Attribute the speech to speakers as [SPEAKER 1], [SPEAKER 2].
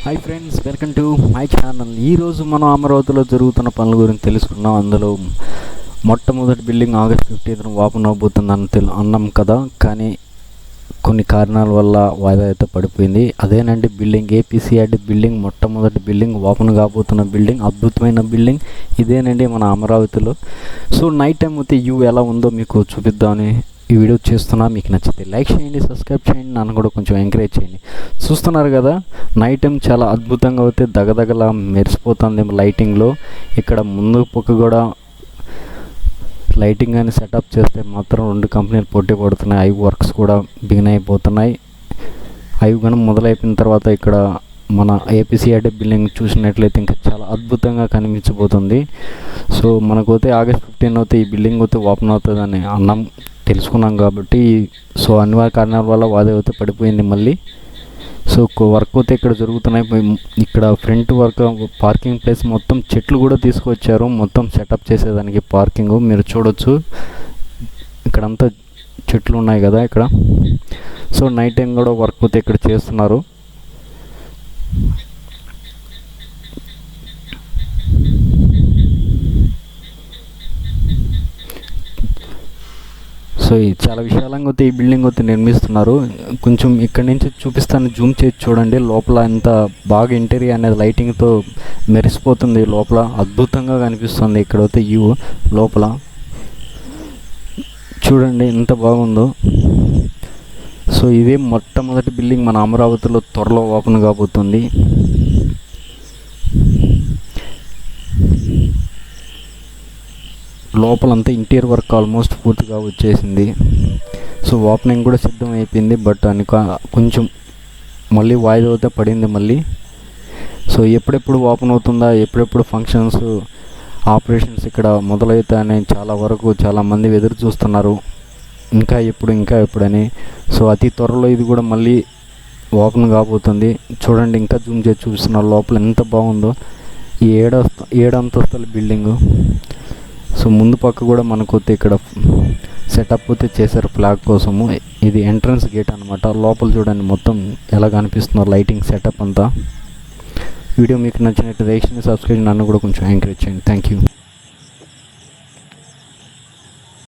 [SPEAKER 1] Hi friends, welcome to my channel. ఈరోజు మనం అమరావతిలో జరుగుతున్న పనుల గురించి తెలుసుకున్నాం. అందులో మొట్టమొదటి బిల్డింగ్ ఆగస్ట్ 15న ఓపెన్ అవబోతుందని అన్నాం కదా, కానీ కొన్ని కారణాల వల్ల వాయిదా అయితే పడిపోయింది. అదేనండి బిల్డింగ్, ఏపీసీఆర్డీ బిల్డింగ్, మొట్టమొదటి బిల్డింగ్, ఓపెన్ కాబోతున్న బిల్డింగ్, అద్భుతమైన బిల్డింగ్ ఇదేనండి మన అమరావతిలో. సో నైట్ టైం అయితే వ్యూ ఎలా ఉందో మీకు చూపిద్దామని ఈ వీడియో చేస్తున్నా. మీకు నచ్చితే లైక్ చేయండి, సబ్స్క్రైబ్ చేయండి, నన్ను కూడా కొంచెం ఎంకరేజ్ చేయండి. చూస్తున్నారు కదా, నైట్ టైం చాలా అద్భుతంగా అయితే దగదగలా మెరిసిపోతుంది లైటింగ్లో. ఇక్కడ ముందు పక్క కూడా లైటింగ్ అని సెటప్ చేస్తే మాత్రం 2 కంపెనీలు పోటీ పడుతున్నాయి. అవి వర్క్స్ కూడా బిగిన్ అయిపోతున్నాయి. అవి కానీ మొదలైపోయిన తర్వాత ఇక్కడ మన ఏపీసీఆర్డీ బిల్డింగ్ చూసినట్లయితే ఇంకా చాలా అద్భుతంగా కనిపించబోతుంది. సో మనకైతే ఆగస్ట్ 15 అయితే ఈ బిల్డింగ్ అయితే ఓపెన్ అవుతుందని అన్నాం, తెలుసుకున్నాం కాబట్టి. సో అనివార్య కారణాల వల్ల వాయిదా అయితే పడిపోయింది మళ్ళీ. సో వర్క్ అయితే ఇక్కడ జరుగుతున్నాయి. ఇక్కడ ఫ్రంట్ వర్క్, పార్కింగ్ ప్లేస్ మొత్తం చెట్లు కూడా తీసుకొచ్చారు మొత్తం సెటప్ చేసేదానికి. పార్కింగ్ మీరు చూడొచ్చు, ఇక్కడంతా చెట్లు ఉన్నాయి కదా ఇక్కడ. సో నైట్ టైం కూడా వర్క్ అయితే ఇక్కడ చేస్తున్నారు. సో చాలా విశాలంగా అయితే ఈ బిల్డింగ్ అయితే నిర్మిస్తున్నారు. కొంచెం ఇక్కడ నుంచి చూపిస్తాను, జూమ్ చేసి చూడండి. లోపల ఎంత బాగా ఇంటీరియర్ అనేది లైటింగ్తో మెరిసిపోతుంది. లోపల అద్భుతంగా కనిపిస్తుంది. ఇక్కడైతే వ్యూ లోపల చూడండి ఎంత బాగుందో. సో ఇదే మొట్టమొదటి బిల్డింగ్ మన అమరావతిలో త్వరలో ఓపెన్ కాబోతుంది. లోపలంతా ఇంటీరియర్ వర్క్ ఆల్మోస్ట్ పూర్తిగా వచ్చేసింది. సో ఓపెనింగ్ కూడా సిద్ధం అయిపోయింది. బట్ కొంచెం మళ్ళీ వాయిదా అయితే పడింది మళ్ళీ. సో ఎప్పుడెప్పుడు ఓపెన్ అవుతుందా, ఎప్పుడెప్పుడు ఫంక్షన్స్, ఆపరేషన్స్ ఇక్కడ మొదలవుతాయని చాలా వరకు చాలామంది ఎదురు చూస్తున్నారు. ఇంకా ఎప్పుడని. సో అతి త్వరలో ఇది కూడా మళ్ళీ ఓపెన్ కాబోతుంది. చూడండి, ఇంకా జూమ్ చేసి చూస్తున్నారు లోపల ఎంత బాగుందో. ఈ ఏడు అంతస్తుల బిల్డింగు. సో ముందు పక్క కూడా మనకు ఇక్కడ సెటప్ అయితే చేశారు ఫ్లాగ్ కోసము. ఇది ఎంట్రన్స్ గేట్ అనమాట. లోపల చూడండి మొత్తం ఎలా కనిపిస్తుందో లైటింగ్ సెటప్ అంతా. వీడియో మీకు నచ్చినట్టు లైక్ చేయండి, సబ్స్క్రైబ్, నన్ను కూడా కొంచెం ఎంకరేజ్ చేయండి. Thank you.